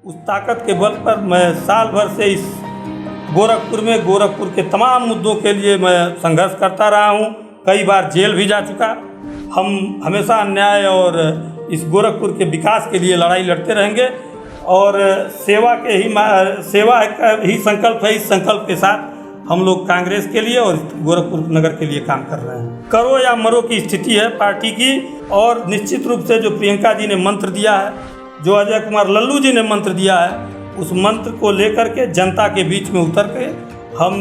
उस ताकत के बल पर मैं साल भर से इस गोरखपुर के तमाम मुद्दों के लिए मैं संघर्ष करता रहा हूँ। कई बार जेल भी जा चुका। हम हमेशा अन्याय और इस गोरखपुर के विकास के लिए लड़ाई लड़ते रहेंगे और सेवा का ही संकल्प है। इस संकल्प के साथ हम लोग कांग्रेस के लिए और गोरखपुर नगर के लिए काम कर रहे हैं। करो या मरो की स्थिति है पार्टी की, और निश्चित रूप से जो प्रियंका जी ने मंत्र दिया है, जो अजय कुमार लल्लू जी ने मंत्र दिया है, उस मंत्र को लेकर के जनता के बीच में उतर के हम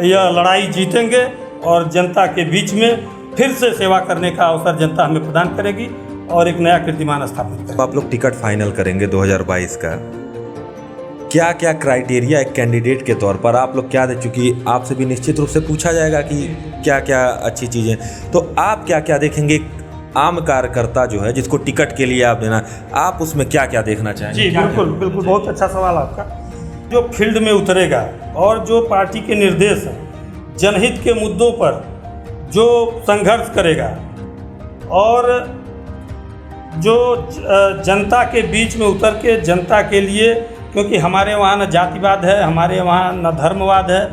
यह लड़ाई जीतेंगे और जनता के बीच में फिर से सेवा करने का अवसर जनता हमें प्रदान करेगी और एक नया कीर्तिमान स्थापित करेंगे। आप लोग टिकट फाइनल करेंगे 2022 का, क्या क्या क्राइटेरिया एक कैंडिडेट के तौर पर आप लोग क्या दे, चूँकि आपसे भी निश्चित रूप से पूछा जाएगा कि क्या क्या अच्छी चीज़ें, तो आप क्या क्या देखेंगे? आम कार्यकर्ता जो है जिसको टिकट के लिए आप देना, आप उसमें क्या क्या देखना चाहेंगे? जी बिल्कुल, बहुत अच्छा सवाल आपका। जो फील्ड में उतरेगा और जो पार्टी के निर्देश हैं, जनहित के मुद्दों पर जो संघर्ष करेगा और जो जनता के बीच में उतर के जनता के लिए, क्योंकि हमारे वहाँ न जातिवाद है, हमारे वहाँ न धर्मवाद है,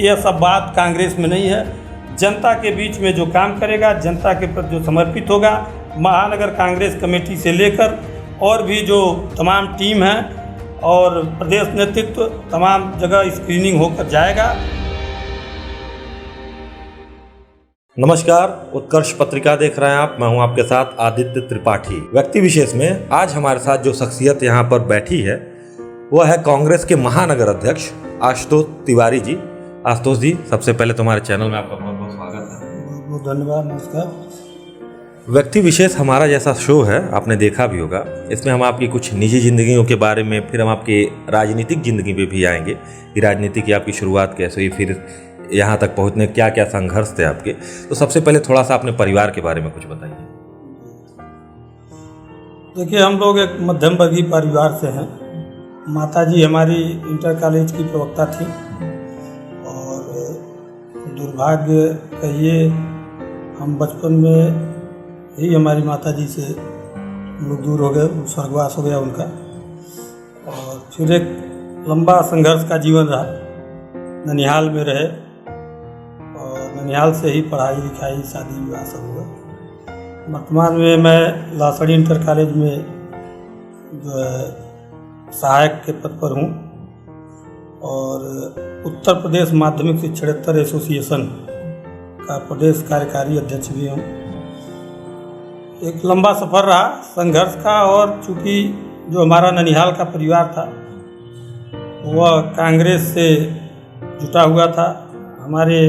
यह सब बात कांग्रेस में नहीं है। जनता के बीच में जो काम करेगा, जनता के प्रति जो समर्पित होगा, महानगर कांग्रेस कमेटी से लेकर और भी जो तमाम टीम है और प्रदेश नेतृत्व तमाम जगह स्क्रीनिंग होकर जाएगा। नमस्कार, उत्कर्ष पत्रिका देख रहे हैं आप। मैं हूं आपके साथ आदित्य त्रिपाठी। व्यक्ति विशेष में आज हमारे साथ जो शख्सियत यहां पर बैठी है वह है कांग्रेस के महानगर अध्यक्ष आशुतोष तिवारी जी। आशुतोष जी, सबसे पहले तुम्हारे चैनल में आपका बहुत बहुत स्वागत है। बहुत बहुत धन्यवाद, नमस्कार। व्यक्ति विशेष हमारा जैसा शो है, आपने देखा भी होगा। इसमें हम आपकी कुछ निजी जिंदगियों के बारे में, फिर हम आपकी राजनीतिक जिंदगी पे भी आएंगे कि राजनीति की आपकी शुरुआत कैसे हुई, फिर यहाँ तक पहुँचने क्या क्या संघर्ष थे आपके। तो सबसे पहले थोड़ा सा अपने परिवार के बारे में कुछ बताइए। देखिए, हम लोग एक मध्यम वर्गीय परिवार से हैं। माताजी हमारी इंटर कॉलेज की प्रवक्ता थी और दुर्भाग्य कहिए हम बचपन में ही हमारी माताजी से हम लोग दूर हो गए, स्वर्गवास हो गया उनका। और फिर एक लंबा संघर्ष का जीवन रहा। ननिहाल में रहे और ननिहाल से ही पढ़ाई लिखाई, शादी विवाह सब हुआ। वर्तमान में मैं लासड़ी इंटर कॉलेज में जो है सहायक के पद पर हूँ और उत्तर प्रदेश माध्यमिक शिक्षणेत्तर एसोसिएशन का प्रदेश कार्यकारी अध्यक्ष भी हूँ। एक लंबा सफ़र रहा संघर्ष का, और चूँकि जो हमारा ननिहाल का परिवार था वह कांग्रेस से जुटा हुआ था। हमारे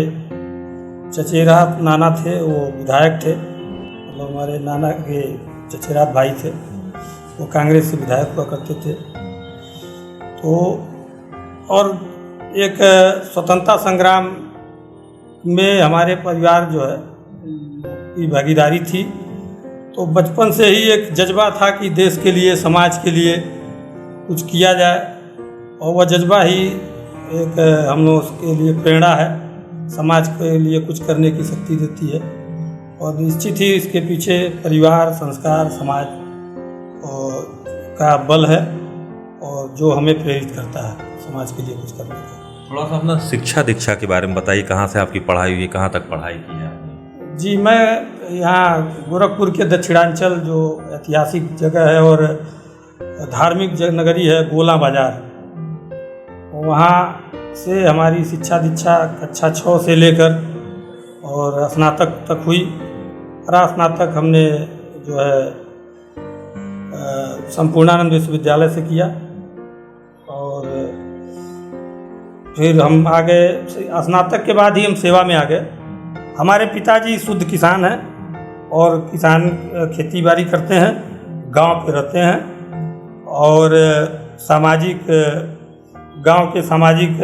चचेरा नाना थे, वो विधायक थे, मतलब हमारे नाना के चचेरा भाई थे, वो कांग्रेस से विधायक हुआ करते थे। तो और एक स्वतंत्रता संग्राम में हमारे परिवार जो है की भागीदारी थी। तो बचपन से ही एक जज्बा था कि देश के लिए, समाज के लिए कुछ किया जाए, और वह जज्बा ही एक हम लोग के लिए प्रेरणा है, समाज के लिए कुछ करने की शक्ति देती है। और निश्चित ही इसके पीछे परिवार, संस्कार, समाज का बल है और जो हमें प्रेरित करता है समाज के लिए कुछ करने का। थोड़ा सा अपना शिक्षा दीक्षा के बारे में बताइए, कहाँ से आपकी पढ़ाई हुई, कहाँ तक पढ़ाई की है आपने? जी, मैं यहाँ गोरखपुर के दक्षिणांचल जो ऐतिहासिक जगह है और धार्मिक नगरी है गोला बाजार, वहाँ से हमारी शिक्षा दीक्षा कक्षा 6 से लेकर और स्नातक तक हुई। स्नातक हमने जो है संपूर्णानंद विश्वविद्यालय से किया और फिर हम आगे स्नातक के बाद ही हम सेवा में आ गए। हमारे पिताजी शुद्ध किसान हैं और किसान खेती बाड़ी करते हैं, गांव पे रहते हैं और गांव के सामाजिक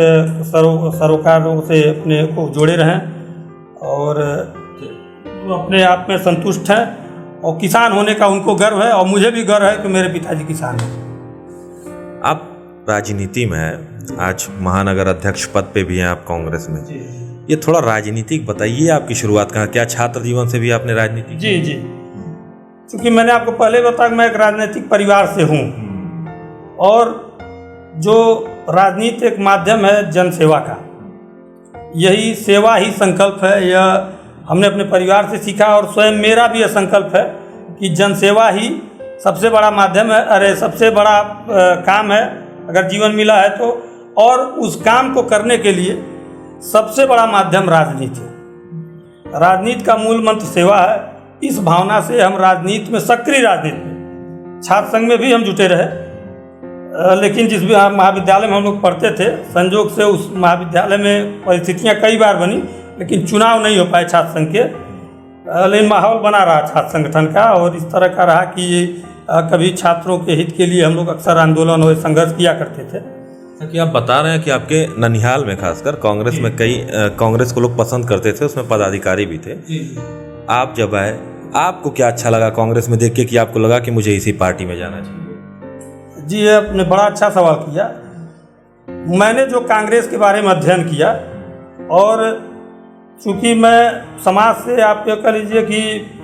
सरोकारों से अपने को जोड़े रहें और वो अपने आप में संतुष्ट हैं और किसान होने का उनको गर्व है और मुझे भी गर्व है कि मेरे पिताजी किसान हैं। आप राजनीति में आज महानगर अध्यक्ष पद पे भी हैं आप कांग्रेस में। ये थोड़ा राजनीतिक बताइए, आपकी शुरुआत कहाँ, क्या छात्र जीवन से भी आपने राजनीति? जी, क्योंकि मैंने आपको पहले बताया मैं एक राजनीतिक परिवार से हूँ और जो राजनीति एक माध्यम है जनसेवा का, यही सेवा ही संकल्प है। यह हमने अपने परिवार से सीखा और स्वयं मेरा भी यह संकल्प है कि जनसेवा ही सबसे बड़ा माध्यम है, अरे सबसे बड़ा काम है अगर जीवन मिला है तो। और उस काम को करने के लिए सबसे बड़ा माध्यम राजनीति है। राजनीति का मूल मंत्र सेवा है। इस भावना से हम राजनीति में, सक्रिय राजनीति में, छात्र संघ में भी हम जुटे रहे, लेकिन जिस भी महाविद्यालय में हम लोग पढ़ते थे, संजोग से उस महाविद्यालय में परिस्थितियाँ कई बार बनी, लेकिन चुनाव नहीं हो पाए छात्र संघ के। लेकिन माहौल बना रहा छात्र संगठन का और इस तरह का रहा कि कभी छात्रों के हित के लिए हम लोग अक्सर आंदोलन और संघर्ष किया करते थे। कि आप बता रहे हैं कि आपके ननिहाल में खासकर कांग्रेस में कई कांग्रेस को लोग पसंद करते थे, उसमें पदाधिकारी भी थे। आप जब आए, आपको क्या अच्छा लगा कांग्रेस में देख के कि आपको लगा कि मुझे इसी पार्टी में जाना चाहिए? जी, आपने बड़ा अच्छा सवाल किया। मैंने जो कांग्रेस के बारे में अध्ययन किया, और चूँकि मैं समाज से, आप ये कह लीजिए कि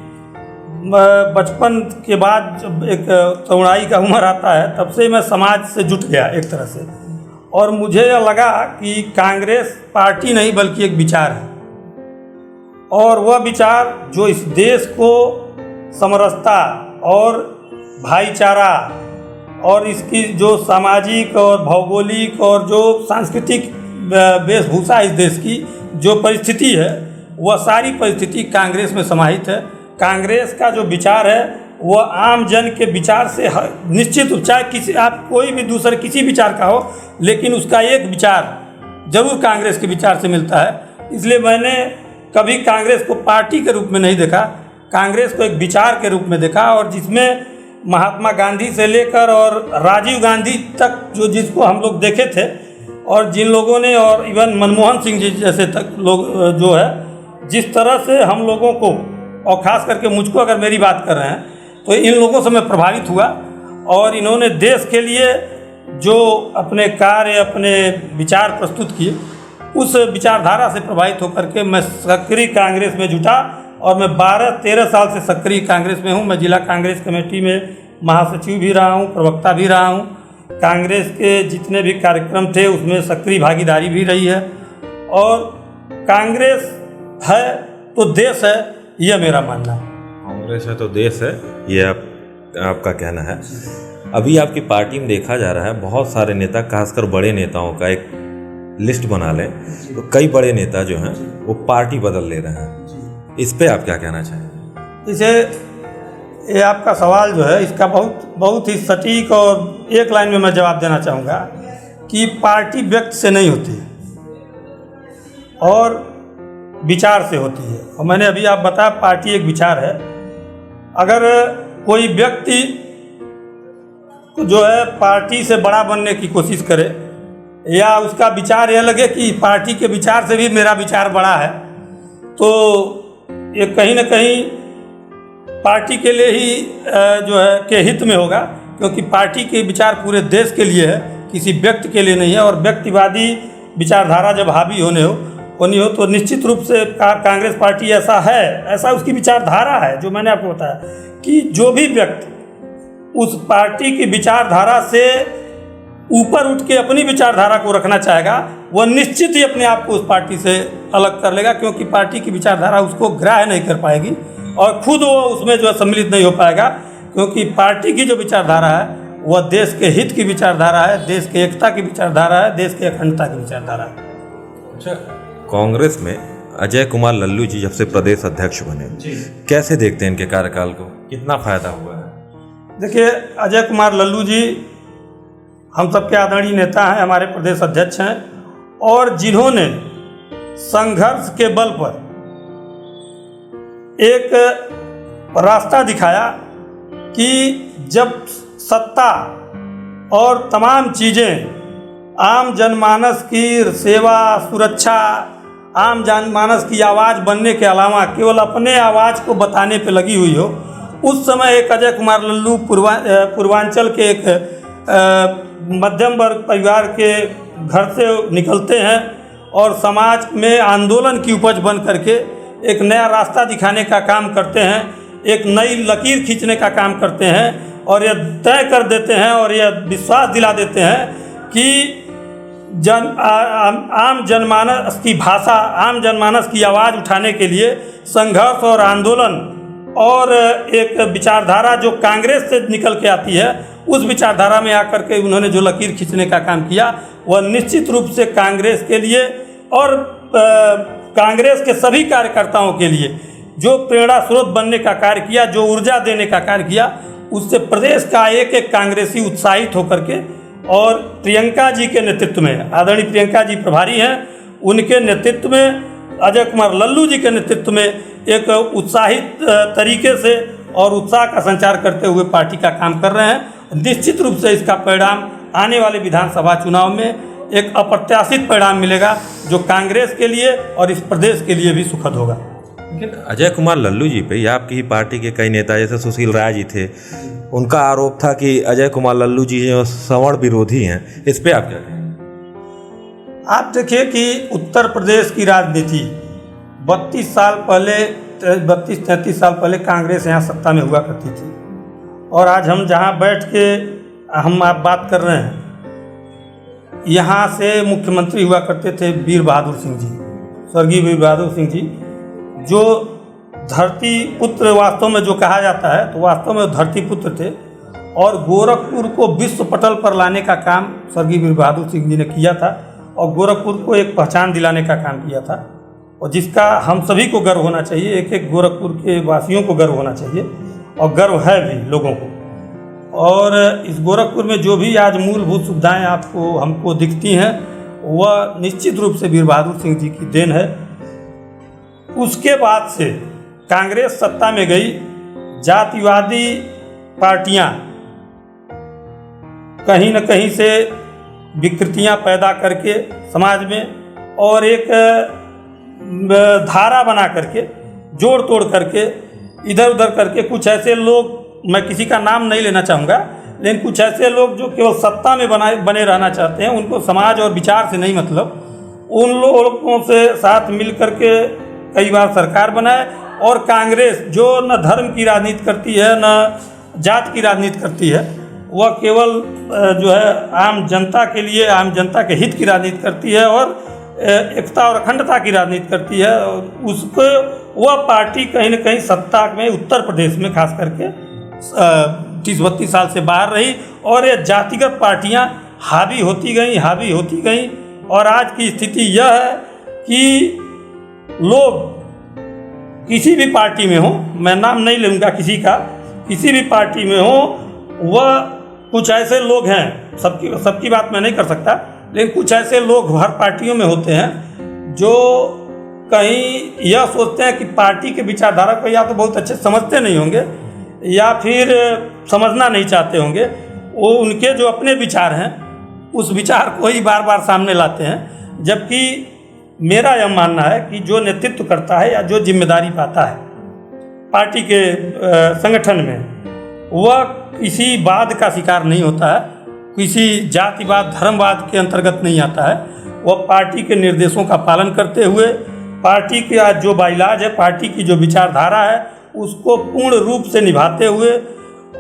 बचपन के बाद जब एक तरुणाई का उम्र आता है, तब से मैं समाज से जुट गया एक तरह से। और मुझे यह लगा कि कांग्रेस पार्टी नहीं बल्कि एक विचार है, और वह विचार जो इस देश को समरसता और भाईचारा और इसकी जो सामाजिक और भौगोलिक और जो सांस्कृतिक वेशभूषा इस देश की जो परिस्थिति है, वह सारी परिस्थिति कांग्रेस में समाहित है। कांग्रेस का जो विचार है वो आम जन के विचार से निश्चित, चाहे किसी, आप कोई भी दूसरे किसी विचार का हो, लेकिन उसका एक विचार जरूर कांग्रेस के विचार से मिलता है। इसलिए मैंने कभी कांग्रेस को पार्टी के रूप में नहीं देखा, कांग्रेस को एक विचार के रूप में देखा, और जिसमें महात्मा गांधी से लेकर और राजीव गांधी तक जो जिसको हम लोग देखे थे, और जिन लोगों ने, और इवन मनमोहन सिंह जी जैसे तक लोग जो है, जिस तरह से हम लोगों को, और ख़ास करके मुझको अगर मेरी बात कर रहे हैं, तो इन लोगों से मैं प्रभावित हुआ। और इन्होंने देश के लिए जो अपने कार्य, अपने विचार प्रस्तुत किए, उस विचारधारा से प्रभावित होकर के मैं सक्रिय कांग्रेस में जुटा, और मैं 12-13 साल से सक्रिय कांग्रेस में हूँ। मैं जिला कांग्रेस कमेटी में महासचिव भी रहा हूँ, प्रवक्ता भी रहा हूँ। कांग्रेस के जितने भी कार्यक्रम थे उसमें सक्रिय भागीदारी भी रही है, और कांग्रेस है तो देश है, यह मेरा मानना है। कांग्रेस है तो देश है, ये आपका कहना है। अभी आपकी पार्टी में देखा जा रहा है बहुत सारे नेता, खासकर बड़े नेताओं का एक लिस्ट बना लें तो कई बड़े नेता जो हैं वो पार्टी बदल ले रहे हैं। इस पे आप क्या कहना चाहेंगे? इसे, ये आपका सवाल जो है, इसका बहुत ही सटीक और एक लाइन में मैं जवाब देना चाहूँगा कि पार्टी व्यक्ति से नहीं होती और विचार से होती है। और मैंने अभी आप बताया पार्टी एक विचार है। अगर कोई व्यक्ति जो है पार्टी से बड़ा बनने की कोशिश करे, या उसका विचार यह लगे कि पार्टी के विचार से भी मेरा विचार बड़ा है, तो ये कहीं ना कहीं पार्टी के लिए ही जो है के हित में होगा, क्योंकि पार्टी के विचार पूरे देश के लिए है, किसी व्यक्ति के लिए नहीं है। और व्यक्तिवादी विचारधारा जब हावी होनी हो तो निश्चित रूप से कांग्रेस पार्टी ऐसा है, ऐसा उसकी विचारधारा है। जो मैंने आपको बताया कि जो भी व्यक्ति उस पार्टी की विचारधारा से ऊपर उठ के अपनी विचारधारा को रखना चाहेगा, वह निश्चित ही अपने आप को उस पार्टी से अलग कर लेगा, क्योंकि पार्टी की विचारधारा उसको ग्राह्य नहीं कर पाएगी और खुद वो उसमें जो है सम्मिलित नहीं हो पाएगा, क्योंकि पार्टी की जो विचारधारा है वह देश के हित की विचारधारा है, देश के एकता की विचारधारा है, देश के अखंडता की विचारधारा है। अच्छा, कांग्रेस में अजय कुमार लल्लू जी जब से प्रदेश अध्यक्ष बने, कैसे देखते हैं इनके कार्यकाल को, कितना फायदा हुआ है? देखिए, अजय कुमार लल्लू जी हम सबके आदरणीय नेता हैं, हमारे प्रदेश अध्यक्ष हैं, और जिन्होंने संघर्ष के बल पर एक रास्ता दिखाया कि जब सत्ता और तमाम चीज़ें आम जनमानस की सेवा, सुरक्षा, आम जनमानस की आवाज़ बनने के अलावा केवल अपने आवाज़ को बताने पे लगी हुई हो, उस समय एक अजय कुमार लल्लू पूर्वांचल के एक मध्यम वर्ग परिवार के घर से निकलते हैं और समाज में आंदोलन की उपज बन करके एक नया रास्ता दिखाने का काम करते हैं, एक नई लकीर खींचने का काम करते हैं, और ये तय कर देते हैं और ये विश्वास दिला देते हैं कि आम जनमानस की भाषा, आम जनमानस की आवाज़ उठाने के लिए संघर्ष और आंदोलन और एक विचारधारा जो कांग्रेस से निकल के आती है, उस विचारधारा में आकर के उन्होंने जो लकीर खींचने का काम किया वह निश्चित रूप से कांग्रेस के लिए और कांग्रेस के सभी कार्यकर्ताओं के लिए जो प्रेरणा स्रोत बनने का कार्य किया, जो ऊर्जा देने का कार्य किया, उससे प्रदेश का एक एक कांग्रेसी उत्साहित होकर के और प्रियंका जी के नेतृत्व में, आदरणीय प्रियंका जी प्रभारी हैं, उनके नेतृत्व में, अजय कुमार लल्लू जी के नेतृत्व में एक उत्साहित तरीके से और उत्साह का संचार करते हुए पार्टी का काम कर रहे हैं। निश्चित रूप से इसका परिणाम आने वाले विधानसभा चुनाव में एक अप्रत्याशित परिणाम मिलेगा जो कांग्रेस के लिए और इस प्रदेश के लिए भी सुखद होगा। लेकिन अजय कुमार लल्लू जी पे या आपकी ही पार्टी के कई नेता जैसे सुशील राय जी थे, उनका आरोप था कि अजय कुमार लल्लू जी जो सवर्ण विरोधी हैं, इस पे आप क्या कहें? आप देखिए कि उत्तर प्रदेश की राजनीति 32 साल पहले, 32-33 साल पहले कांग्रेस यहाँ सत्ता में हुआ करती थी और आज हम जहाँ बैठ के हम आप बात कर रहे हैं, यहाँ से मुख्यमंत्री हुआ करते थे वीर बहादुर सिंह जी, स्वर्गीय वीर बहादुर सिंह जी, जो धरती पुत्र वास्तव में जो कहा जाता है तो वास्तव में धरती पुत्र थे और गोरखपुर को विश्व पटल पर लाने का काम स्वर्गीय वीर बहादुर सिंह जी ने किया था और गोरखपुर को एक पहचान दिलाने का काम किया था और जिसका हम सभी को गर्व होना चाहिए, एक एक गोरखपुर के वासियों को गर्व होना चाहिए और गर्व है भी लोगों को। और इस गोरखपुर में जो भी आज मूलभूत सुविधाएं आपको हमको दिखती हैं वह निश्चित रूप से वीर बहादुर सिंह जी की देन है। उसके बाद से कांग्रेस सत्ता में गई, जातिवादी पार्टियां कहीं न कहीं से विकृतियां पैदा करके समाज में और एक धारा बना करके, जोड़ तोड़ करके, इधर उधर करके कुछ ऐसे लोग, मैं किसी का नाम नहीं लेना चाहूँगा, लेकिन कुछ ऐसे लोग जो केवल सत्ता में बने रहना चाहते हैं, उनको समाज और विचार से नहीं मतलब, उन लोगों से साथ मिल करके कई बार सरकार बनाए और कांग्रेस जो न धर्म की राजनीति करती है न जात की राजनीति करती है, वह केवल जो है आम जनता के लिए, आम जनता के हित की राजनीति करती है और एकता और अखंडता की राजनीति करती है। उसको वह पार्टी कहीं न कहीं सत्ता में उत्तर प्रदेश में खास करके 30-32 साल से बाहर रही और ये जातिगत पार्टियां हावी होती गई और आज की स्थिति यह है कि लोग किसी भी पार्टी में हो, मैं नाम नहीं लूँगा किसी का, किसी भी पार्टी में हो, वह कुछ ऐसे लोग हैं, सबकी बात मैं नहीं कर सकता, लेकिन कुछ ऐसे लोग हर पार्टियों में होते हैं जो कहीं यह सोचते हैं कि पार्टी के विचारधारा को या तो बहुत अच्छे समझते नहीं होंगे या फिर समझना नहीं चाहते होंगे। वो उनके जो अपने विचार हैं उस विचार को ही बार बार सामने लाते हैं, जबकि मेरा यह मानना है कि जो नेतृत्व करता है या जो जिम्मेदारी पाता है पार्टी के संगठन में, वह किसी वाद का शिकार नहीं होता है, किसी जातिवाद धर्मवाद के अंतर्गत नहीं आता है। वह पार्टी के निर्देशों का पालन करते हुए, पार्टी के आज जो बाइलाज है, पार्टी की जो विचारधारा है, उसको पूर्ण रूप से निभाते हुए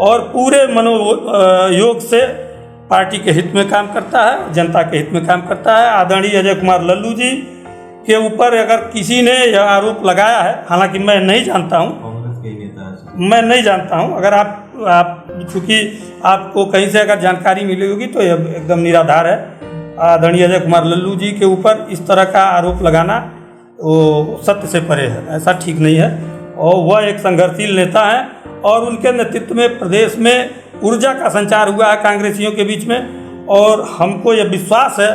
और पूरे मनोयोग से पार्टी के हित में काम करता है, जनता के हित में काम करता है। आदरणीय अजय कुमार लल्लू जी के ऊपर अगर किसी ने यह आरोप लगाया है, हालांकि मैं नहीं जानता हूं, अगर आप चूँकि आपको कहीं से अगर जानकारी मिली होगी तो यह एकदम निराधार है। आदरणीय अजय कुमार लल्लू जी के ऊपर इस तरह का आरोप लगाना वो सत्य से परे है, ऐसा ठीक नहीं है। और वह एक संघर्षशील नेता हैं और उनके नेतृत्व में प्रदेश में ऊर्जा का संचार हुआ है कांग्रेसियों के बीच में और हमको यह विश्वास है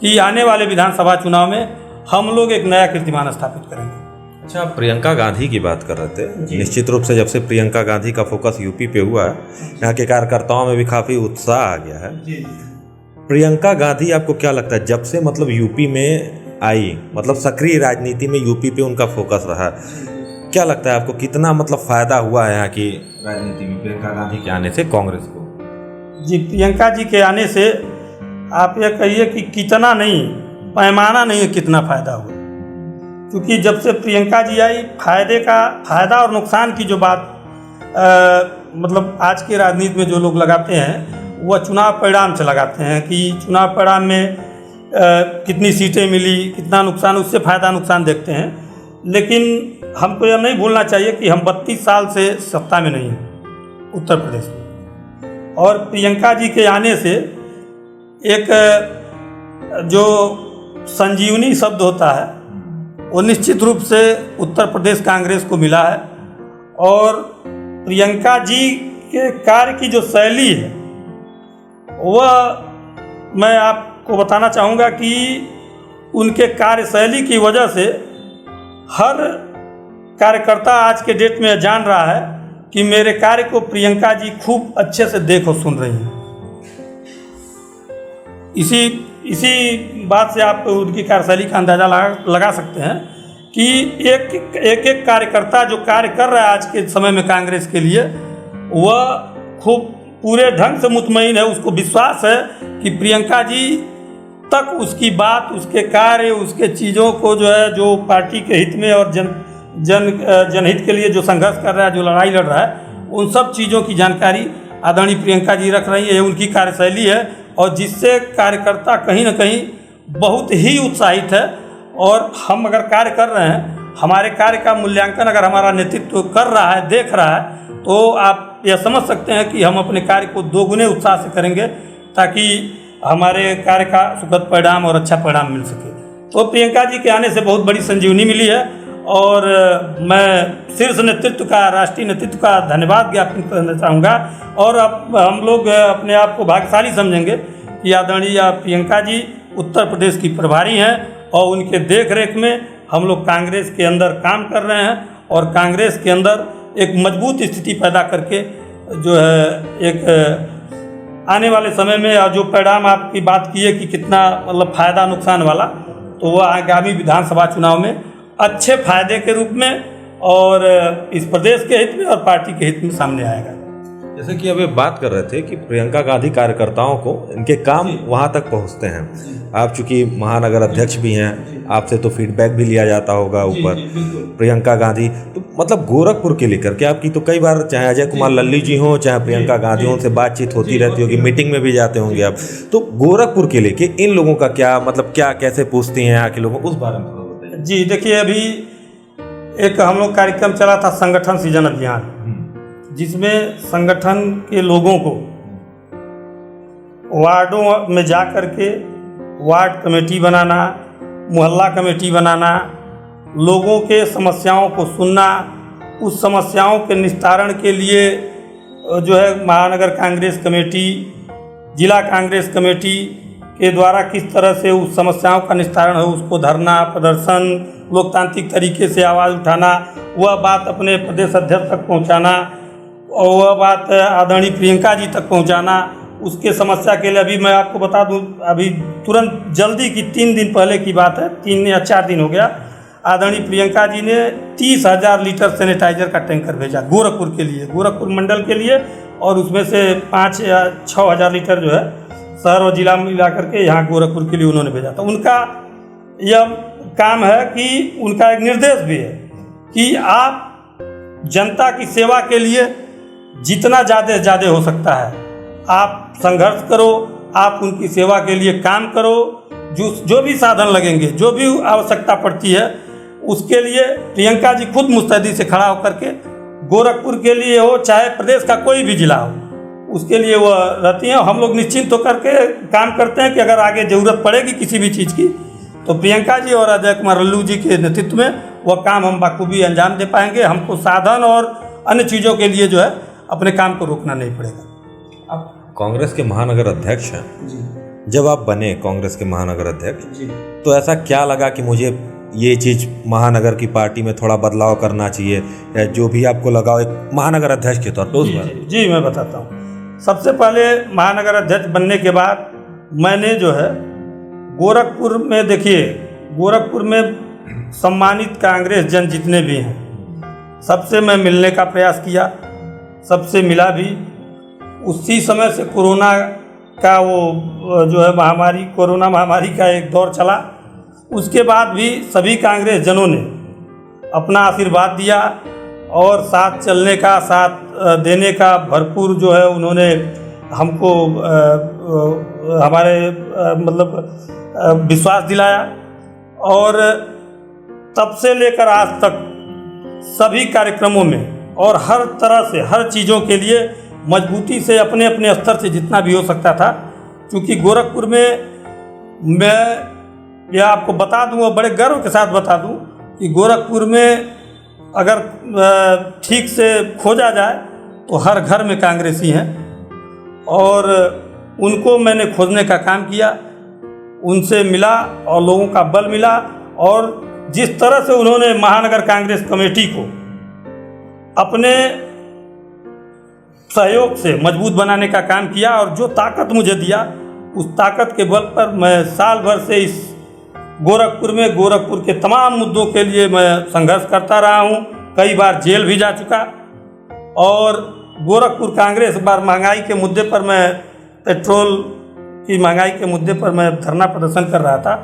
कि आने वाले विधानसभा चुनाव में हम लोग एक नया कीर्तिमान स्थापित करेंगे। अच्छा, आप प्रियंका गांधी की बात कर रहे थे। निश्चित रूप से जब से प्रियंका गांधी का फोकस यूपी पे हुआ है, यहाँ के कार्यकर्ताओं में भी काफ़ी उत्साह आ गया है। प्रियंका गांधी आपको क्या लगता है, जब से मतलब यूपी में आई, मतलब सक्रिय राजनीति में यूपी पे उनका फोकस रहा, क्या लगता है आपको कितना मतलब फ़ायदा हुआ है यहाँ की राजनीति में प्रियंका गांधी के आने से कांग्रेस को? जी, प्रियंका जी के आने से आप ये कहिए कि कितना नहीं, पैमाना नहीं है कितना फ़ायदा हुआ, क्योंकि जब से प्रियंका जी आई, फायदा और नुकसान की जो बात मतलब आज के राजनीति में जो लोग लगाते हैं वह चुनाव परिणाम से लगाते हैं कि चुनाव परिणाम में कितनी सीटें मिली, कितना नुकसान, उससे फ़ायदा नुकसान देखते हैं। लेकिन हमको यह नहीं भूलना चाहिए कि हम 32 साल से सत्ता में नहीं हैं उत्तर प्रदेश में, और प्रियंका जी के आने से एक जो संजीवनी शब्द होता है वो निश्चित रूप से उत्तर प्रदेश कांग्रेस को मिला है। और प्रियंका जी के कार्य की जो शैली है वह मैं आपको बताना चाहूँगा कि उनके कार्यशैली की वजह से हर कार्यकर्ता आज के डेट में जान रहा है कि मेरे कार्य को प्रियंका जी खूब अच्छे से देख और सुन रही हैं। इसी बात से आप उनकी कार्यशैली का अंदाज़ा लगा सकते हैं कि एक कार्यकर्ता जो कार्य कर रहा है आज के समय में कांग्रेस के लिए, वह खूब पूरे ढंग से मुतमईन है, उसको विश्वास है कि प्रियंका जी तक उसकी बात, उसके कार्य, उसके चीज़ों को जो है, जो पार्टी के हित में और जनहित के लिए जो संघर्ष कर रहा है, जो लड़ाई लड़ रहा है, उन सब चीज़ों की जानकारी आदरणीय प्रियंका जी रख रही है। उनकी कार्यशैली है और जिससे कार्यकर्ता कहीं ना कहीं बहुत ही उत्साहित है। और हम अगर कार्य कर रहे हैं, हमारे कार्य का मूल्यांकन अगर हमारा नेतृत्व कर रहा है, देख रहा है, तो आप यह समझ सकते हैं कि हम अपने कार्य को दोगुने उत्साह से करेंगे ताकि हमारे कार्य का सुखद परिणाम और अच्छा परिणाम मिल सके। तो प्रियंका जी के आने से बहुत बड़ी संजीवनी मिली है और मैं शीर्ष नेतृत्व का, राष्ट्रीय नेतृत्व का धन्यवाद ज्ञापन करना चाहूँगा। और अब हम लोग अपने आप को भाग्यशाली समझेंगे कि आदरणीय प्रियंका जी उत्तर प्रदेश की प्रभारी हैं और उनके देख रेख में हम लोग कांग्रेस के अंदर काम कर रहे हैं और कांग्रेस के अंदर एक मजबूत स्थिति पैदा करके जो है एक आने वाले समय में जो परिणाम आपकी बात की है कि कितना मतलब फ़ायदा नुकसान वाला, तो वह आगामी विधानसभा चुनाव में अच्छे फायदे के रूप में और इस प्रदेश के हित में और पार्टी के हित में सामने आएगा। जैसे कि अभी बात कर रहे थे कि प्रियंका गांधी कार्यकर्ताओं को इनके काम वहां तक पहुंचते हैं। आप चूंकि महानगर अध्यक्ष भी हैं, आपसे तो फीडबैक भी लिया जाता होगा ऊपर। प्रियंका गांधी तो मतलब गोरखपुर के लेकर के आपकी तो कई बार चाहे अजय कुमार लल्ली जी हों, चाहे प्रियंका गांधी हों, से बातचीत होती रहती होगी, मीटिंग में भी जाते होंगे आप। तो गोरखपुर के लेके इन लोगों का क्या मतलब, क्या कैसे पूछती हैं यहाँ के लोगों, उस बारे में थोड़ा बताइए। जी देखिए, अभी एक हम लोग कार्यक्रम चला था संगठन सृजन अभियान, जिसमें संगठन के लोगों को वार्डों में जा कर के वार्ड कमेटी बनाना, मोहल्ला कमेटी बनाना, लोगों के समस्याओं को सुनना, उस समस्याओं के निस्तारण के लिए जो है महानगर कांग्रेस कमेटी, जिला कांग्रेस कमेटी के द्वारा किस तरह से उस समस्याओं का निस्तारण हो, उसको धरना, प्रदर्शन, लोकतांत्रिक तरीके से आवाज़ उठाना, वह बात अपने प्रदेश अध्यक्ष तक पहुंचाना और वह बात आदरणीय प्रियंका जी तक पहुंचाना। उसके समस्या के लिए अभी मैं आपको बता दूं, अभी तुरंत जल्दी की 3 दिन पहले की बात है, 3 या 4 दिन हो गया, आदरणीय प्रियंका जी ने 30,000 लीटर सैनिटाइजर का टैंकर भेजा गोरखपुर के लिए, गोरखपुर मंडल के लिए, और उसमें से 5 या 6,000 लीटर जो है शहर और जिला मिला करके यहाँ गोरखपुर के लिए उन्होंने भेजा था। उनका यह काम है कि उनका एक निर्देश भी है कि आप जनता की सेवा के लिए जितना ज़्यादा हो सकता है आप संघर्ष करो, आप उनकी सेवा के लिए काम करो, जो भी साधन लगेंगे, जो भी आवश्यकता पड़ती है, उसके लिए प्रियंका जी खुद मुस्तैदी से खड़ा होकर के गोरखपुर के लिए हो चाहे प्रदेश का कोई भी जिला हो, उसके लिए वो रहती हैं। हम लोग निश्चिंत होकर के काम करते हैं कि अगर आगे ज़रूरत पड़ेगी किसी भी चीज़ की तो प्रियंका जी और अजय कुमार लल्लू जी के नेतृत्व में वह काम हम बाखूबी अंजाम दे पाएंगे। हमको साधन और अन्य चीज़ों के लिए जो है अपने काम को रोकना नहीं पड़ेगा। आप कांग्रेस के महानगर अध्यक्ष हैं जी। जब आप बने कांग्रेस के महानगर अध्यक्ष जी। तो ऐसा क्या लगा कि मुझे ये चीज़ महानगर की पार्टी में थोड़ा बदलाव करना चाहिए, या जो भी आपको लगा एक महानगर अध्यक्ष के तौर पर उस बारे में? जी मैं बताता हूँ। सबसे पहले महानगर अध्यक्ष बनने के बाद मैंने जो है गोरखपुर में, देखिए गोरखपुर में सम्मानित कांग्रेस जन जितने भी हैं सबसे मैं मिलने का प्रयास किया, सबसे मिला भी। उसी समय से कोरोना का वो जो है महामारी, कोरोना महामारी का एक दौर चला, उसके बाद भी सभी कांग्रेस जनों ने अपना आशीर्वाद दिया और साथ चलने का, साथ देने का भरपूर जो है उन्होंने हमको हमारे मतलब विश्वास दिलाया। और तब से लेकर आज तक सभी कार्यक्रमों में और हर तरह से, हर चीज़ों के लिए मजबूती से अपने अपने स्तर से जितना भी हो सकता था, क्योंकि गोरखपुर में मैं यह आपको बता दूं और बड़े गर्व के साथ बता दूं कि गोरखपुर में अगर ठीक से खोजा जाए तो हर घर में कांग्रेसी हैं, और उनको मैंने खोजने का काम किया, उनसे मिला और लोगों का बल मिला। और जिस तरह से उन्होंने महानगर कांग्रेस कमेटी को अपने सहयोग से मजबूत बनाने का काम किया और जो ताकत मुझे दिया, उस ताकत के बल पर मैं साल भर से इस गोरखपुर में गोरखपुर के तमाम मुद्दों के लिए मैं संघर्ष करता रहा हूँ। कई बार जेल भी जा चुका, और गोरखपुर कांग्रेस बार महंगाई के मुद्दे पर, मैं पेट्रोल की महंगाई के मुद्दे पर मैं धरना प्रदर्शन कर रहा था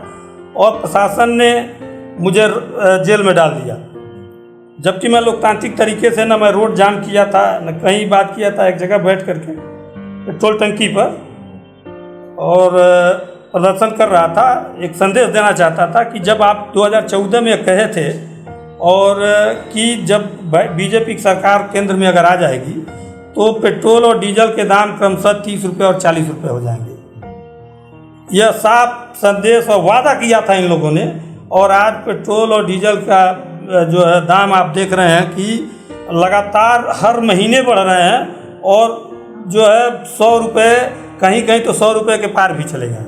और प्रशासन ने मुझे जेल में डाल दिया, जबकि मैं लोकतांत्रिक तरीके से न मैं रोड जाम किया था, न कहीं बात किया था, एक जगह बैठ करके पेट्रोल टंकी पर और प्रदर्शन कर रहा था। एक संदेश देना चाहता था कि जब आप 2014 में कहे थे और कि जब बीजेपी की सरकार केंद्र में अगर आ जाएगी तो पेट्रोल और डीजल के दाम क्रमशः 30 रुपये और 40 रुपये हो जाएंगे, यह साफ संदेश और वादा किया था इन लोगों ने। और आज पेट्रोल और डीजल का जो है दाम आप देख रहे हैं कि लगातार हर महीने बढ़ रहे हैं, और जो है 100 रुपये, कहीं कहीं तो 100 रुपये के पार भी चले गए।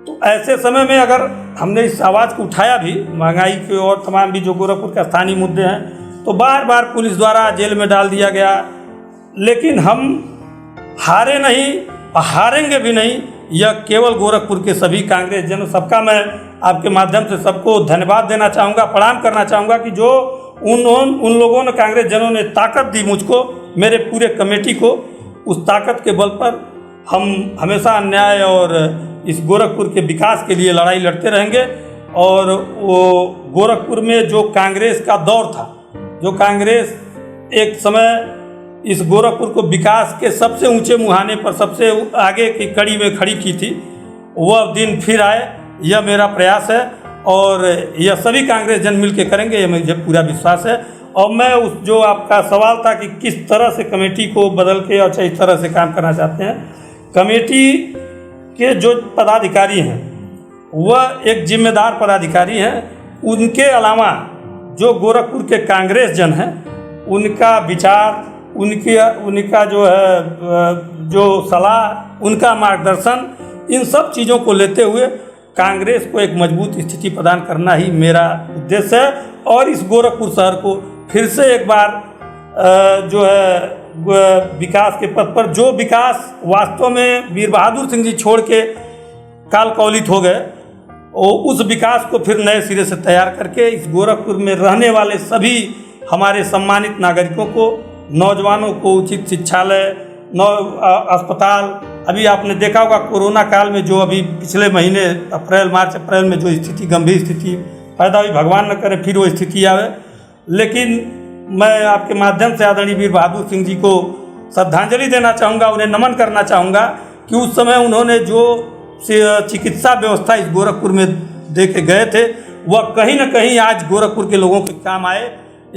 तो ऐसे समय में अगर हमने इस आवाज़ को उठाया भी, महंगाई के और तमाम भी जो गोरखपुर के स्थानीय मुद्दे हैं, तो बार बार पुलिस द्वारा जेल में डाल दिया गया। लेकिन हम हारे नहीं, हारेंगे भी नहीं। यह केवल गोरखपुर के सभी कांग्रेस जनों, सबका मैं आपके माध्यम से सबको धन्यवाद देना चाहूँगा, प्रणाम करना चाहूँगा कि जो उन लोगों ने, कांग्रेस जनों ने ताकत दी मुझको, मेरे पूरे कमेटी को, उस ताकत के बल पर हम हमेशा अन्याय और इस गोरखपुर के विकास के लिए लड़ाई लड़ते रहेंगे। और वो गोरखपुर में जो कांग्रेस का दौर था, जो कांग्रेस एक समय इस गोरखपुर को विकास के सबसे ऊंचे मुहाने पर, सबसे आगे की कड़ी में खड़ी की थी, वह दिन फिर आए, यह मेरा प्रयास है। और यह सभी कांग्रेस जन मिल के करेंगे, ये मुझे पूरा विश्वास है। और मैं उस जो आपका सवाल था कि किस तरह से कमेटी को बदल के और इस तरह से काम करना चाहते हैं, कमेटी के जो पदाधिकारी हैं वह एक जिम्मेदार पदाधिकारी हैं। उनके अलावा जो गोरखपुर के कांग्रेस जन हैं, उनका विचार, उनका जो है जो सलाह, उनका मार्गदर्शन, इन सब चीज़ों को लेते हुए कांग्रेस को एक मजबूत स्थिति प्रदान करना ही मेरा उद्देश्य है। और इस गोरखपुर शहर को फिर से एक बार जो है विकास के पथ पर, जो विकास वास्तव में वीर बहादुर सिंह जी छोड़ के काल कौलित हो गए, उस विकास को फिर नए सिरे से तैयार करके इस गोरखपुर में रहने वाले सभी हमारे सम्मानित नागरिकों को, नौजवानों को उचित शिक्षालय, अस्पताल, अभी आपने देखा होगा कोरोना काल में जो अभी पिछले महीने मार्च अप्रैल में जो स्थिति, गंभीर स्थिति पैदा हुई, भगवान न करे फिर वो स्थिति आवे। लेकिन मैं आपके माध्यम से आदरणीय वीर बहादुर सिंह जी को श्रद्धांजलि देना चाहूँगा, उन्हें नमन करना चाहूँगा कि उस समय उन्होंने जो चिकित्सा व्यवस्था इस गोरखपुर में दे के गए थे, वह कहीं न कहीं आज गोरखपुर के लोगों के काम आए।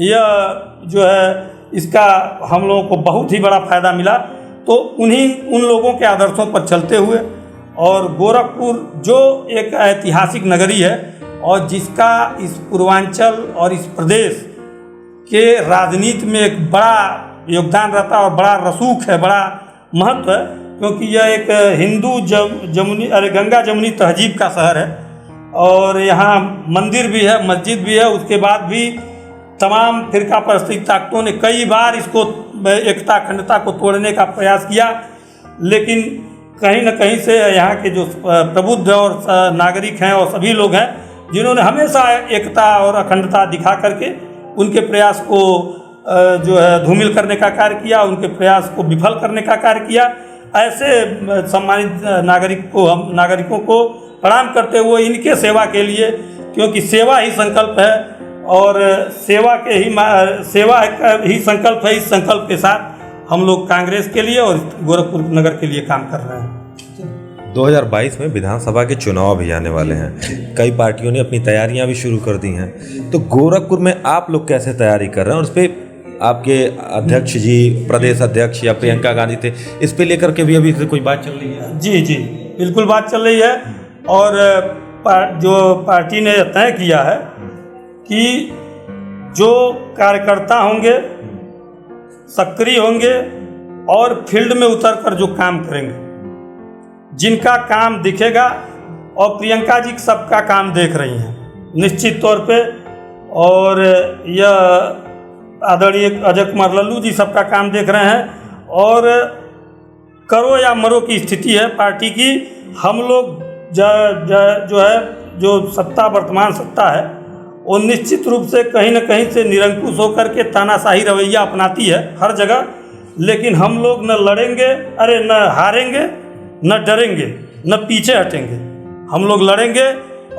यह जो है इसका हम लोगों को बहुत ही बड़ा फ़ायदा मिला। तो उन लोगों के आदर्शों पर चलते हुए, और गोरखपुर जो एक ऐतिहासिक नगरी है और जिसका इस पूर्वांचल और इस प्रदेश के राजनीति में एक बड़ा योगदान रहता है और बड़ा रसूख है, बड़ा महत्व है, क्योंकि यह एक हिंदू गंगा जमुनी तहजीब का शहर है। और यहाँ मंदिर भी है, मस्जिद भी है। उसके बाद भी तमाम फिरका परस्ती ताकतों ने कई बार इसको एकता अखंडता को तोड़ने का प्रयास किया, लेकिन कहीं न कहीं से यहाँ के जो प्रबुद्ध और नागरिक हैं और सभी लोग हैं, जिन्होंने हमेशा एकता और अखंडता दिखा करके उनके प्रयास को जो है धूमिल करने का कार्य किया, उनके प्रयास को विफल करने का कार्य किया। ऐसे सम्मानित नागरिकों को प्रणाम करते हुए इनके सेवा के लिए, क्योंकि सेवा ही संकल्प है और सेवा का ही संकल्प है। इस संकल्प के साथ हम लोग कांग्रेस के लिए और गोरखपुर नगर के लिए काम कर रहे हैं। 2022 में विधानसभा के चुनाव भी आने वाले हैं, कई पार्टियों ने अपनी तैयारियां भी शुरू कर दी हैं, तो गोरखपुर में आप लोग कैसे तैयारी कर रहे हैं और उस पर आपके अध्यक्ष जी, प्रदेश अध्यक्ष या प्रियंका गांधी थे, इस पे लेकर के भी अभी से कोई बात चल रही है? जी बिल्कुल बात चल रही है। और जो पार्टी ने तय किया है कि जो कार्यकर्ता होंगे, सक्रिय होंगे और फील्ड में उतर कर जो काम करेंगे, जिनका काम दिखेगा, और प्रियंका जी सबका काम देख रही हैं निश्चित तौर पे, और यह आदरणीय अजय कुमार लल्लू जी सबका काम देख रहे हैं। और करो या मरो की स्थिति है पार्टी की। हम लोग जो सत्ता, वर्तमान सत्ता है, वो निश्चित रूप से कहीं न कहीं से निरंकुश होकर के तानाशाही रवैया अपनाती है हर जगह, लेकिन हम लोग न लड़ेंगे, न हारेंगे, न डरेंगे, न पीछे हटेंगे। हम लोग लड़ेंगे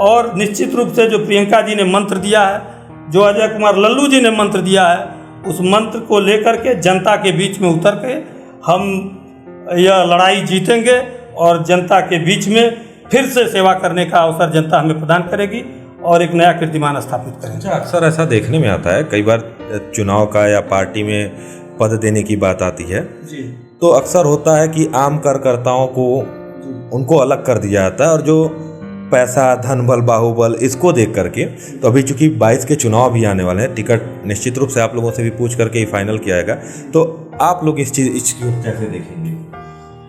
और निश्चित रूप से जो प्रियंका जी ने मंत्र दिया है, जो अजय कुमार लल्लू जी ने मंत्र दिया है, उस मंत्र को लेकर के जनता के बीच में उतर के हम यह लड़ाई जीतेंगे और जनता के बीच में फिर से सेवा करने का अवसर जनता हमें प्रदान करेगी और एक नया कीर्तिमान स्थापित करेंगे। अक्सर ऐसा देखने में आता है, कई बार चुनाव का या पार्टी में पद देने की बात आती है जी, तो अक्सर होता है कि आम कार्यकर्ताओं को उनको अलग कर दिया जाता है और जो पैसा, धन बल, बाहुबल, इसको देख करके, तो अभी चूंकि 22 के चुनाव भी आने वाले हैं, टिकट निश्चित रूप से आप लोगों से भी पूछ करके ही फाइनल किया जाएगा, तो आप लोग इस चीज़ को कैसे देखेंगे?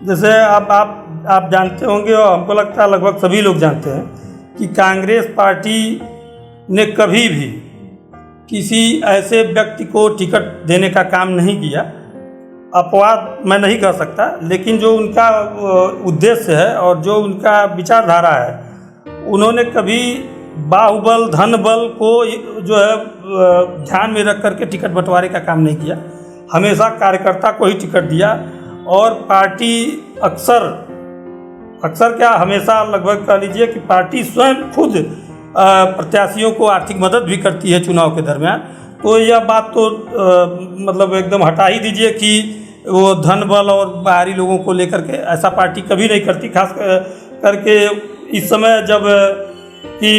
जैसे आप जानते होंगे और हमको लगता है लगभग सभी लोग जानते हैं कि कांग्रेस पार्टी ने कभी भी किसी ऐसे व्यक्ति को टिकट देने का काम नहीं किया। अपवाद मैं नहीं कर सकता, लेकिन जो उनका उद्देश्य है और जो उनका विचारधारा है, उन्होंने कभी बाहुबल, धन बल को जो है ध्यान में रख करके टिकट बंटवारे का काम नहीं किया। हमेशा कार्यकर्ता को ही टिकट दिया और पार्टी अक्सर क्या, हमेशा लगभग कह लीजिए कि पार्टी स्वयं खुद प्रत्याशियों को आर्थिक मदद भी करती है चुनाव के दरमियान। तो यह बात तो मतलब एकदम हटा ही दीजिए कि वो धन बल और बाहरी लोगों को लेकर के ऐसा पार्टी कभी नहीं करती। खास करके इस समय जब कि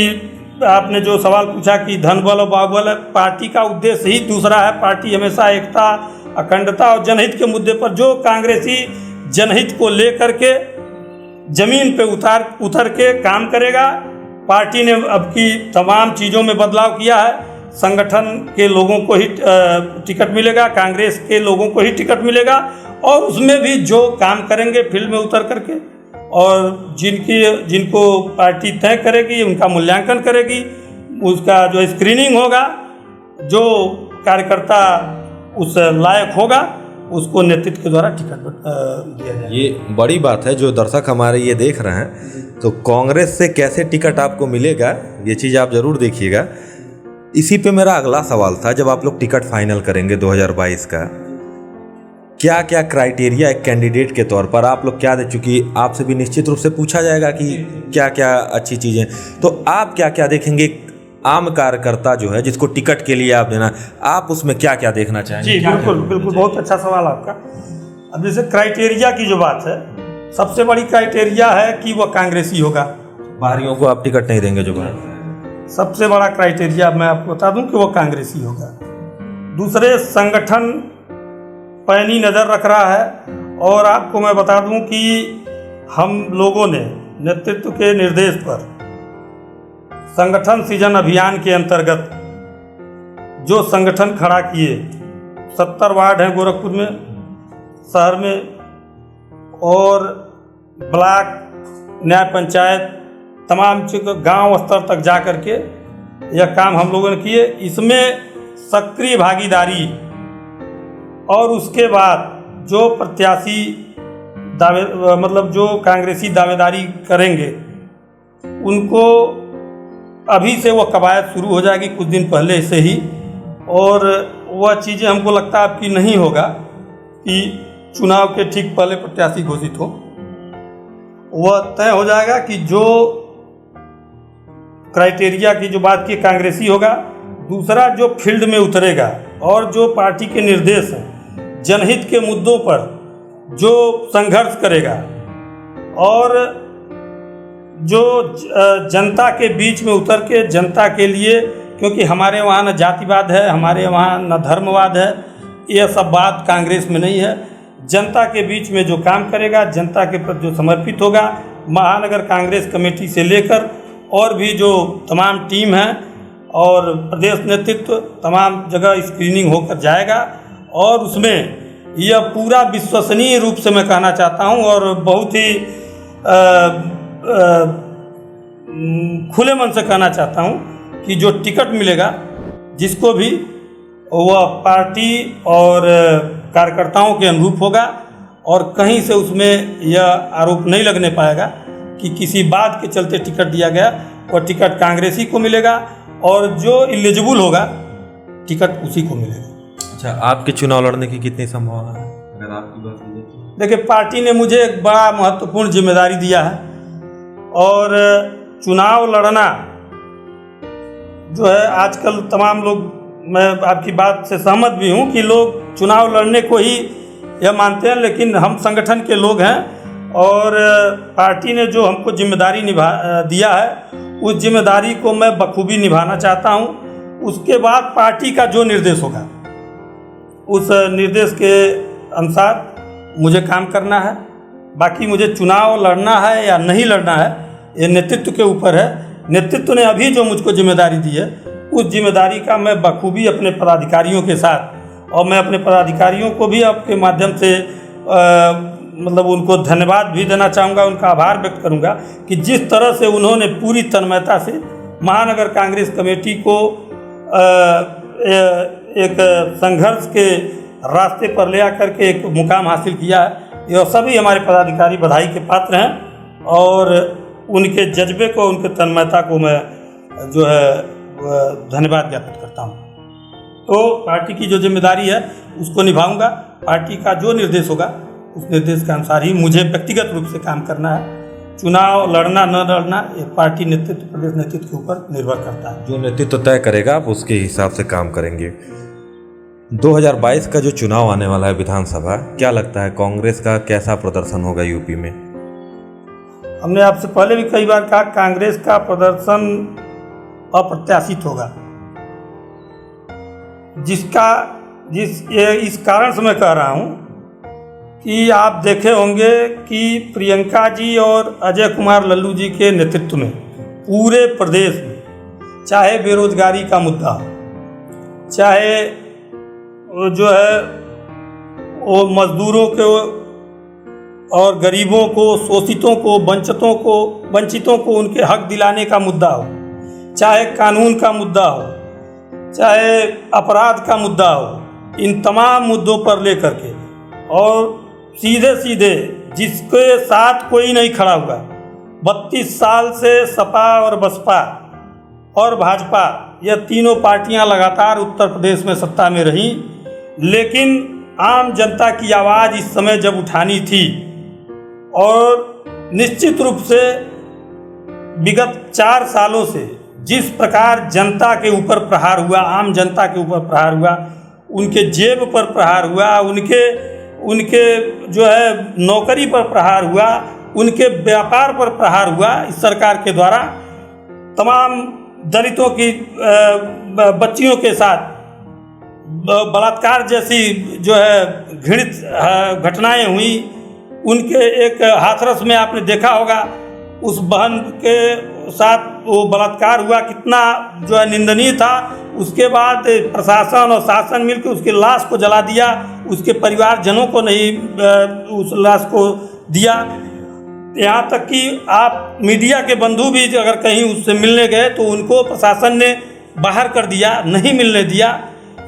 आपने जो सवाल पूछा कि धन बल और बाहुबल, पार्टी का उद्देश्य ही दूसरा है। पार्टी हमेशा एकता, अखंडता और जनहित के मुद्दे पर, जो कांग्रेसी जनहित को लेकर के जमीन पे उतर के काम करेगा। पार्टी ने अब की तमाम चीज़ों में बदलाव किया है। संगठन के लोगों को ही टिकट मिलेगा, कांग्रेस के लोगों को ही टिकट मिलेगा, और उसमें भी जो काम करेंगे फील्ड में उतर करके, और जिनको पार्टी तय करेगी उनका मूल्यांकन करेगी, उसका जो स्क्रीनिंग होगा, जो कार्यकर्ता उस लायक होगा उसको नेतृत्व के द्वारा टिकट दिया जाए। ये बड़ी बात है, जो दर्शक हमारे ये देख रहे हैं, तो कांग्रेस से कैसे टिकट आपको मिलेगा, ये चीज़ आप ज़रूर देखिएगा। इसी पे मेरा अगला सवाल था, जब आप लोग टिकट फाइनल करेंगे 2022 का, क्या क्या क्राइटेरिया एक कैंडिडेट के तौर पर आप लोग क्या दे, चूँकि आपसे भी निश्चित रूप से पूछा जाएगा कि क्या क्या अच्छी चीज़ें, तो आप क्या क्या देखेंगे? आम कार्यकर्ता जो है जिसको टिकट के लिए आप देना, आप उसमें क्या क्या देखना चाहेंगे? जी बिल्कुल, बहुत अच्छा सवाल आपका। अब जैसे क्राइटेरिया की जो बात है, सबसे बड़ी क्राइटेरिया है कि वह कांग्रेसी होगा। बाहरियों को आप टिकट नहीं देंगे जो बात, सबसे बड़ा क्राइटेरिया मैं आपको बता दूं कि वो कांग्रेसी होगा। दूसरे, संगठन पैनी नज़र रख रहा है, और आपको मैं बता दूं कि हम लोगों ने नेतृत्व के निर्देश पर संगठन सृजन अभियान के अंतर्गत जो संगठन खड़ा किए, 70 वार्ड हैं गोरखपुर में, शहर में, और ब्लॉक, न्याय पंचायत, तमाम गांव स्तर तक जा कर के यह काम हम लोगों ने किए। इसमें सक्रिय भागीदारी, और उसके बाद जो प्रत्याशी मतलब जो कांग्रेसी दावेदारी करेंगे, उनको अभी से वो कवायद शुरू हो जाएगी कुछ दिन पहले से ही, और वह चीज़ें हमको लगता है आपकी नहीं होगा कि चुनाव के ठीक पहले प्रत्याशी घोषित हो। वह तय हो जाएगा कि जो क्राइटेरिया की जो बात की, कांग्रेसी होगा, दूसरा जो फील्ड में उतरेगा और जो पार्टी के निर्देश हैं, जनहित के मुद्दों पर जो संघर्ष करेगा और जो जनता के बीच में उतर के जनता के लिए, क्योंकि हमारे वहाँ न जातिवाद है, हमारे वहाँ न धर्मवाद है, यह सब बात कांग्रेस में नहीं है। जनता के बीच में जो काम करेगा, जनता के प्रति जो समर्पित होगा, महानगर कांग्रेस कमेटी से लेकर और भी जो तमाम टीम है और प्रदेश नेतृत्व तमाम जगह स्क्रीनिंग होकर जाएगा और उसमें यह पूरा विश्वसनीय रूप से मैं कहना चाहता हूं और बहुत ही खुले मन से कहना चाहता हूं कि जो टिकट मिलेगा जिसको भी, वह पार्टी और कार्यकर्ताओं के अनुरूप होगा और कहीं से उसमें यह आरोप नहीं लगने पाएगा कि किसी बात के चलते टिकट दिया गया। और टिकट कांग्रेसी को मिलेगा और जो एलिजिबल होगा टिकट उसी को मिलेगा। अच्छा, आपके चुनाव लड़ने की कितनी संभावना है अगर आपकी बात कीजिए तो? देखिए, पार्टी ने मुझे एक बड़ा महत्वपूर्ण जिम्मेदारी दिया है और चुनाव लड़ना जो है, आजकल तमाम लोग, मैं आपकी बात से सहमत भी हूँ कि लोग चुनाव लड़ने को ही यह मानते हैं, लेकिन हम संगठन के लोग हैं और पार्टी ने जो हमको जिम्मेदारी दिया है उस जिम्मेदारी को मैं बखूबी निभाना चाहता हूँ। उसके बाद पार्टी का जो निर्देश होगा उस निर्देश के अनुसार मुझे काम करना है। बाकी मुझे चुनाव लड़ना है या नहीं लड़ना है, ये नेतृत्व के ऊपर है। नेतृत्व ने अभी जो मुझको जिम्मेदारी दी है उस जिम्मेदारी का मैं बखूबी अपने पदाधिकारियों के साथ, और मैं अपने पदाधिकारियों को भी आपके माध्यम से मतलब उनको धन्यवाद भी देना चाहूँगा, उनका आभार व्यक्त करूँगा कि जिस तरह से उन्होंने पूरी तन्मयता से महानगर कांग्रेस कमेटी को एक संघर्ष के रास्ते पर ले आकर के एक मुकाम हासिल किया है। यह सभी हमारे पदाधिकारी बधाई के पात्र हैं और उनके जज्बे को, उनके तन्मयता को मैं जो है धन्यवाद ज्ञापित करता हूँ। तो पार्टी की जो जिम्मेदारी है उसको निभाऊंगा। पार्टी का जो निर्देश होगा उस निर्देश के अनुसार ही मुझे व्यक्तिगत रूप से काम करना है। चुनाव लड़ना न लड़ना ये पार्टी नेतृत्व, प्रदेश नेतृत्व के ऊपर निर्भर करता है। जो नेतृत्व तय करेगा आप उसके हिसाब से काम करेंगे। 2022 का जो चुनाव आने वाला है विधानसभा, क्या लगता है कांग्रेस का कैसा प्रदर्शन होगा यूपी में? हमने आपसे पहले भी कई बार कहा, कांग्रेस का प्रदर्शन अप्रत्याशित होगा। इस कारण से मैं कह रहा हूँ कि आप देखे होंगे कि प्रियंका जी और अजय कुमार लल्लू जी के नेतृत्व में पूरे प्रदेश में चाहे बेरोजगारी का मुद्दा हो, चाहे जो है वो मजदूरों के और गरीबों को, शोषितों को, वंचितों को उनके हक दिलाने का मुद्दा हो, चाहे कानून का मुद्दा हो, चाहे अपराध का मुद्दा हो, इन तमाम मुद्दों पर लेकर के और सीधे सीधे जिसके साथ कोई नहीं खड़ा हुआ, 32 साल से सपा और बसपा और भाजपा, यह तीनों पार्टियां लगातार उत्तर प्रदेश में सत्ता में रहीं, लेकिन आम जनता की आवाज़ इस समय जब उठानी थी और निश्चित रूप से विगत 4 सालों से जिस प्रकार जनता के ऊपर प्रहार हुआ, आम जनता के ऊपर प्रहार हुआ, उनके जेब पर प्रहार हुआ, उनके जो है नौकरी पर प्रहार हुआ, उनके व्यापार पर प्रहार हुआ इस सरकार के द्वारा, तमाम दलितों की बच्चियों के साथ बलात्कार जैसी जो है घृणित घटनाएं हुई। उनके एक हाथरस में आपने देखा होगा उस बहन के साथ वो बलात्कार हुआ, कितना जो है निंदनीय था। उसके बाद प्रशासन और शासन मिलकर उसकी लाश को जला दिया, उसके परिवारजनों को नहीं उस लाश को दिया। यहाँ तक कि आप मीडिया के बंधु भी अगर कहीं उससे मिलने गए तो उनको प्रशासन ने बाहर कर दिया, नहीं मिलने दिया।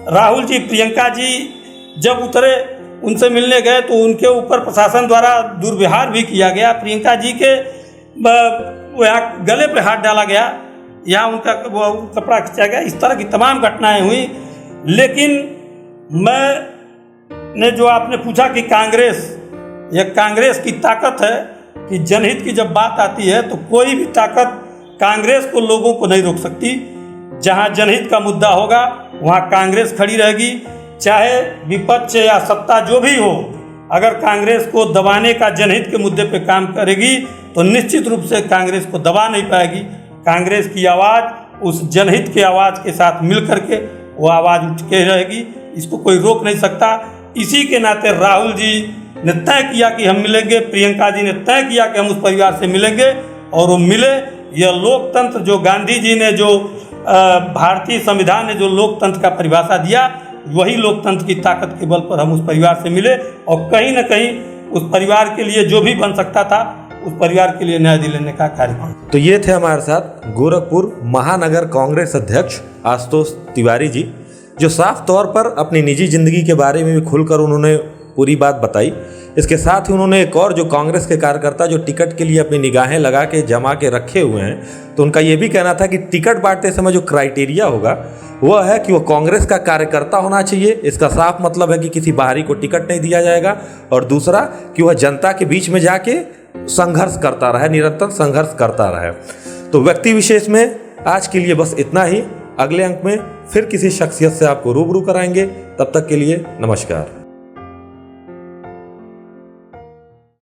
राहुल जी, प्रियंका जी जब उतरे उनसे मिलने गए तो उनके ऊपर प्रशासन द्वारा दुर्व्यवहार भी किया गया। प्रियंका जी के यहाँ गले पे हाथ डाला गया, यहाँ उनका वो कपड़ा खींचा गया, इस तरह की तमाम घटनाएं हुई। लेकिन मैंने जो आपने पूछा कि कांग्रेस की ताकत है कि जनहित की जब बात आती है तो कोई भी ताकत कांग्रेस को, लोगों को नहीं रोक सकती। जहां जनहित का मुद्दा होगा वहां कांग्रेस खड़ी रहेगी, चाहे विपक्ष या सत्ता जो भी हो। अगर कांग्रेस को दबाने का जनहित के मुद्दे पे काम करेगी तो निश्चित रूप से कांग्रेस को दबा नहीं पाएगी। कांग्रेस की आवाज़ उस जनहित के आवाज़ के साथ मिल करके वो आवाज़ उठ के रहेगी, इसको कोई रोक नहीं सकता। इसी के नाते राहुल जी ने तय किया कि हम मिलेंगे, प्रियंका जी ने तय किया कि हम उस परिवार से मिलेंगे और वो मिले। यह लोकतंत्र जो गांधी जी ने, जो भारतीय संविधान ने जो लोकतंत्र का परिभाषा दिया, वही लोकतंत्र की ताकत के बल पर हम उस परिवार से मिले और कहीं न कहीं उस परिवार के लिए जो भी बन सकता था उस परिवार के लिए न्याय दिलाने का कार्य किया। तो ये थे हमारे साथ गोरखपुर महानगर कांग्रेस अध्यक्ष आशुतोष तिवारी जी, जो साफ तौर पर अपनी निजी जिंदगी के बारे में भी खुलकर उन्होंने पूरी बात बताई। इसके साथ ही उन्होंने एक और जो कांग्रेस के कार्यकर्ता जो टिकट के लिए अपनी निगाहें लगा के जमा के रखे हुए हैं, तो उनका ये भी कहना था कि टिकट बांटते समय जो क्राइटेरिया होगा वह है कि वो कांग्रेस का कार्यकर्ता होना चाहिए। इसका साफ मतलब है कि किसी बाहरी को टिकट नहीं दिया जाएगा। और दूसरा कि वह जनता के बीच में जाके संघर्ष करता रहे, निरंतर संघर्ष करता रहे। तो व्यक्ति विशेष में आज के लिए बस इतना ही। अगले अंक में फिर किसी शख्सियत से आपको रूबरू कराएंगे। तब तक के लिए नमस्कार।